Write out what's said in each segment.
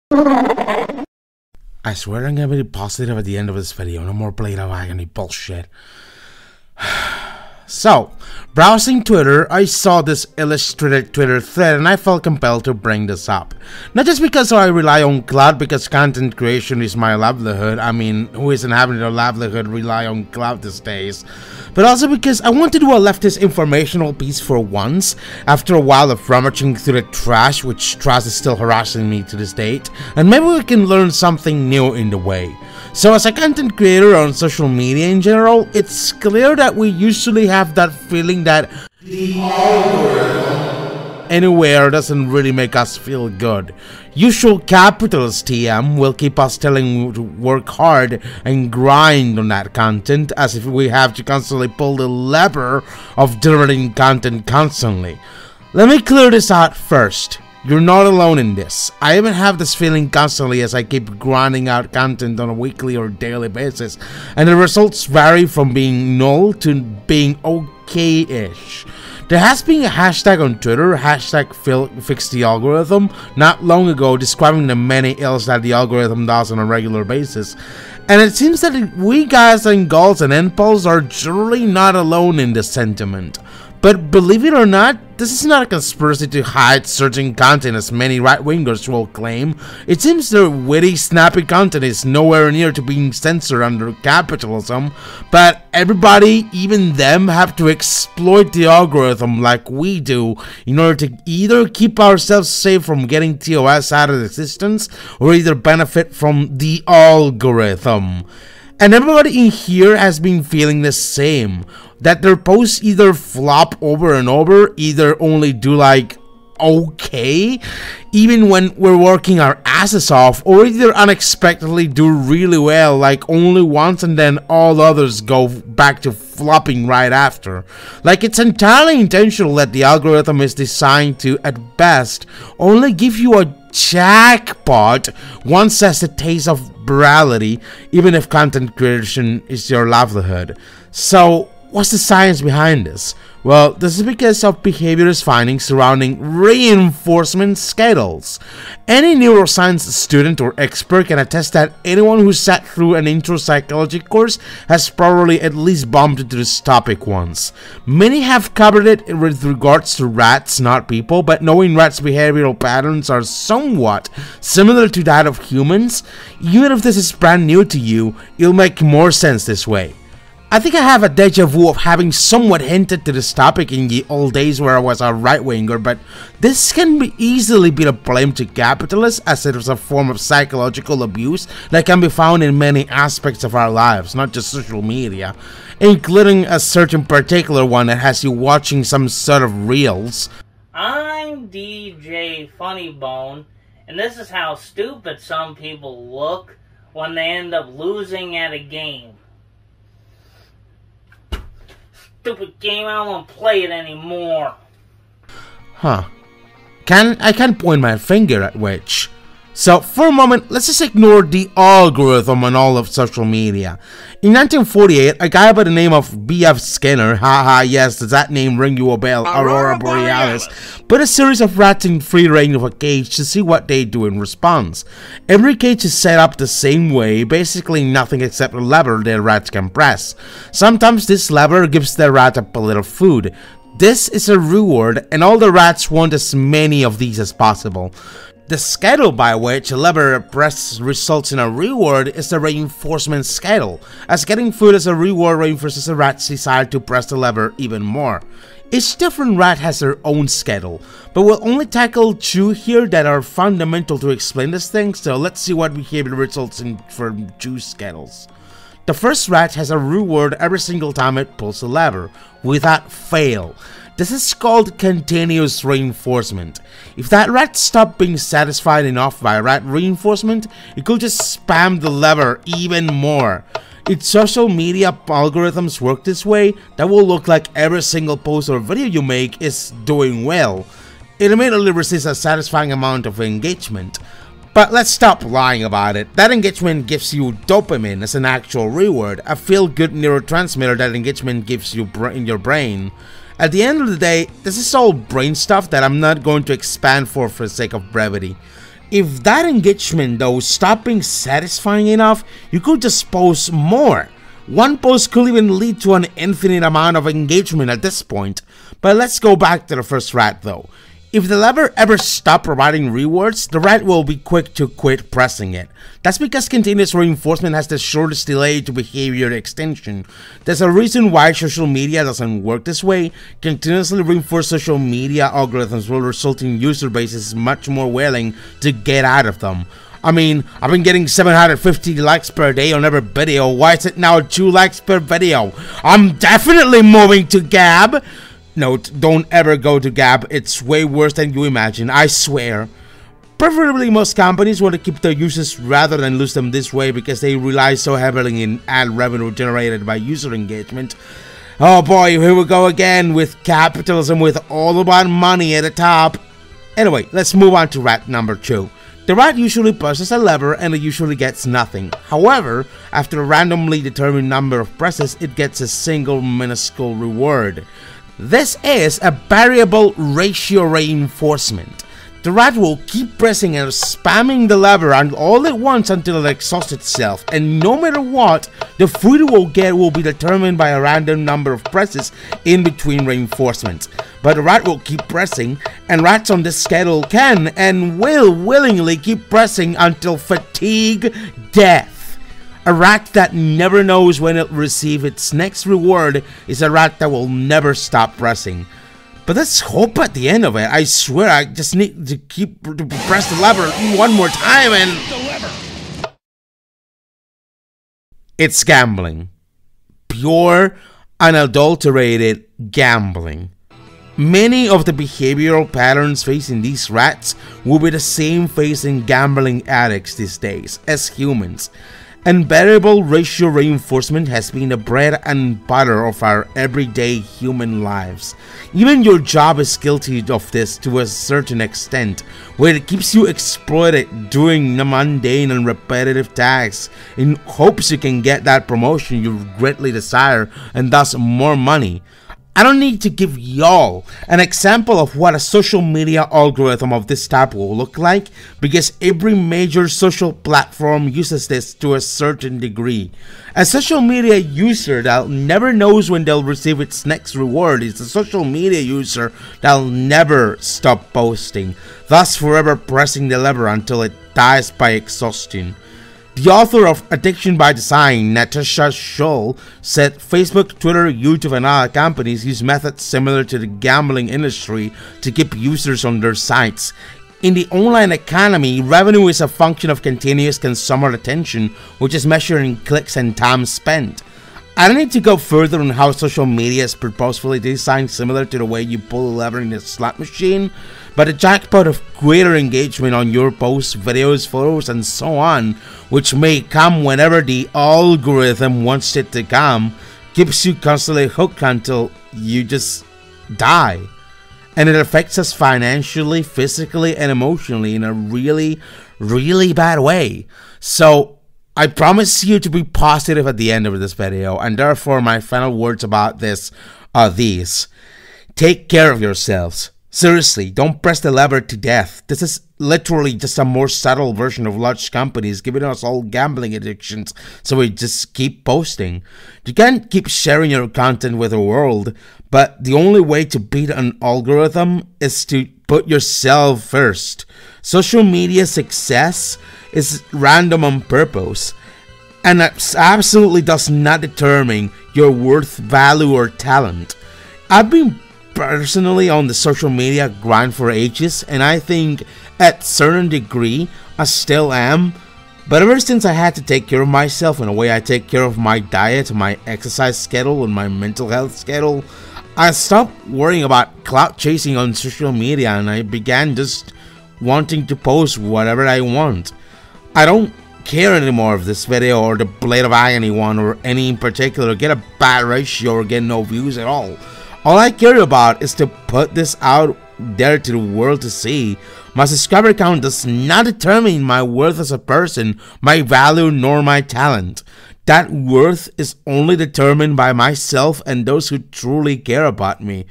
I swear I'm gonna be positive at the end of this video, no more blade of agony bullshit. So, browsing Twitter, I saw this illustrated Twitter thread and I felt compelled to bring this up. Not just because I rely on cloud, because content creation is my livelihood. I mean, who isn't having their livelihood rely on cloud these days? But also because I want to do a leftist informational piece for once, after a while of rummaging through the trash, which trash is still harassing me to this date, and maybe we can learn something new in the way. So as a content creator on social media in general, it's clear that we usually have that feeling that the algorithm anywhere doesn't really make us feel good. Usual capitalist TM will keep us telling you to work hard and grind on that content, as if we have to constantly pull the lever of delivering content constantly. Let me clear this out first. You're not alone in this. I even have this feeling constantly as I keep grinding out content on a weekly or daily basis, and the results vary from being null to being okay-ish. There has been a hashtag on Twitter, hashtag fix the algorithm, not long ago describing the many ills that the algorithm does on a regular basis. And it seems that we guys and girls and NPOs are generally not alone in this sentiment. But believe it or not, this is not a conspiracy to hide certain content as many right-wingers will claim. It seems their witty, snappy content is nowhere near to being censored under capitalism, but everybody, even them, have to exploit the algorithm like we do in order to either keep ourselves safe from getting TOS out of existence or either benefit from the algorithm. And everybody in here has been feeling the same, that their posts either flop over and over, either only do like okay, even when we're working our asses off, or either unexpectedly do really well, like only once and then all others go back to flopping right after. Like it's entirely intentional that the algorithm is designed to, at best, only give you a jackpot once as a taste of virality, even if content creation is your livelihood. So, what's the science behind this? Well, this is because of behaviorist findings surrounding reinforcement schedules. Any neuroscience student or expert can attest that anyone who sat through an intro psychology course has probably at least bumped into this topic once. Many have covered it with regards to rats, not people, but knowing rats' behavioral patterns are somewhat similar to that of humans, even if this is brand new to you, it'll make more sense this way. I think I have a deja vu of having somewhat hinted to this topic in the old days where I was a right-winger, but this can easily be blamed to capitalists, as it is a form of psychological abuse that can be found in many aspects of our lives, not just social media, including a certain particular one that has you watching some sort of reels. I'm DJ Funnybone, and this is how stupid some people look when they end up losing at a game. Stupid game, I don't want to play it anymore. Huh. I can't point my finger at which. So, for a moment, let's just ignore the algorithm on all of social media. In 1948, a guy by the name of B.F. Skinner, haha yes, does that name ring you a bell, Aurora Borealis, put a series of rats in free range of a cage to see what they do in response. Every cage is set up the same way, basically nothing except a lever the rats can press. Sometimes this lever gives the rat a little food. This is a reward, and all the rats want as many of these as possible. The schedule by which a lever press results in a reward is the reinforcement schedule, as getting food as a reward reinforces a rat's desire to press the lever even more. Each different rat has their own schedule, but we'll only tackle two here that are fundamental to explain this thing, so let's see what behavior results in for two schedules. The first rat has a reward every single time it pulls a lever, without fail. This is called continuous reinforcement. If that rat stopped being satisfied enough by rat reinforcement, it could just spam the lever even more. If social media algorithms work this way, that will look like every single post or video you make is doing well. It immediately receives a satisfying amount of engagement. But let's stop lying about it. That engagement gives you dopamine as an actual reward, a feel-good neurotransmitter that engagement gives you in your brain. At the end of the day, this is all brain stuff that I'm not going to expand for the sake of brevity. If that engagement though stopped being satisfying enough, you could just post more. One post could even lead to an infinite amount of engagement at this point. But let's go back to the first rat though. If the lever ever stops providing rewards, the rat will be quick to quit pressing it. That's because continuous reinforcement has the shortest delay to behavior extension. There's a reason why social media doesn't work this way. Continuously reinforced social media algorithms will result in user bases much more willing to get out of them. I mean, I've been getting 750 likes per day on every video. Why is it now 2 likes per video? I'm definitely moving to Gab. Note, don't ever go to Gab, it's way worse than you imagine, I swear. Preferably most companies want to keep their users rather than lose them this way because they rely so heavily in ad revenue generated by user engagement. Oh boy, here we go again with capitalism with all about money at the top. Anyway, let's move on to rat number 2. The rat usually presses a lever and it usually gets nothing. However, after a randomly determined number of presses, it gets a single minuscule reward. This is a variable ratio reinforcement. The rat will keep pressing and spamming the lever and all at once until it exhausts itself, and no matter what, the fruit it will get will be determined by a random number of presses in between reinforcements. But the rat will keep pressing, and rats on this schedule can and will willingly keep pressing until fatigue death. A rat that never knows when it'll receive its next reward is a rat that will never stop pressing. But let's hope at the end of it. I swear I just need to press the lever one more time and... It's gambling. Pure, unadulterated gambling. Many of the behavioral patterns facing these rats will be the same facing gambling addicts these days as humans. And variable ratio reinforcement has been the bread and butter of our everyday human lives. Even your job is guilty of this to a certain extent, where it keeps you exploited doing the mundane and repetitive tasks in hopes you can get that promotion you greatly desire and thus more money. I don't need to give y'all an example of what a social media algorithm of this type will look like, because every major social platform uses this to a certain degree. A social media user that never knows when they'll receive its next reward is a social media user that'll never stop posting, thus forever pressing the lever until it dies by exhaustion. The author of Addiction by Design, Natasha Schull, said Facebook, Twitter, YouTube, and other companies use methods similar to the gambling industry to keep users on their sites. In the online economy, revenue is a function of continuous consumer attention, which is measured in clicks and time spent. I don't need to go further on how social media is purposefully designed similar to the way you pull a lever in a slot machine, but the jackpot of greater engagement on your posts, videos, photos, and so on, which may come whenever the algorithm wants it to come, keeps you constantly hooked until you just die. And it affects us financially, physically, and emotionally in a really, really bad way. So I promise you to be positive at the end of this video, and therefore my final words about this are these. Take care of yourselves. Seriously, don't press the lever to death. This is literally just a more subtle version of large companies giving us all gambling addictions, so we just keep posting. You can't keep sharing your content with the world, but the only way to beat an algorithm is to put yourself first. Social media success is random on purpose, and it absolutely does not determine your worth, value, or talent. I've been personally on the social media grind for ages, and I think at certain degree I still am, but ever since I had to take care of myself in a way I take care of my diet, my exercise schedule, and my mental health schedule, I stopped worrying about clout chasing on social media, and I began just wanting to post whatever I want. I don't care anymore if this video or the Blade of Agony one or any in particular get a bad ratio or get no views at all. All I care about is to put this out there to the world to see. My subscriber count does not determine my worth as a person, my value, nor my talent. That worth is only determined by myself and those who truly care about me.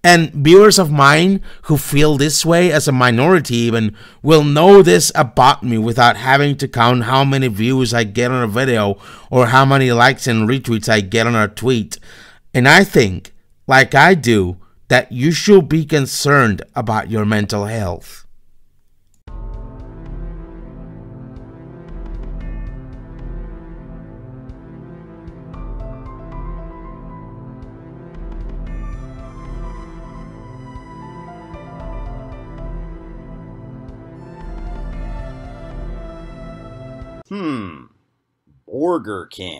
And viewers of mine who feel this way as a minority even will know this about me without having to count how many views I get on a video or how many likes and retweets I get on a tweet. And I think, like I do, that you should be concerned about your mental health. Burger King.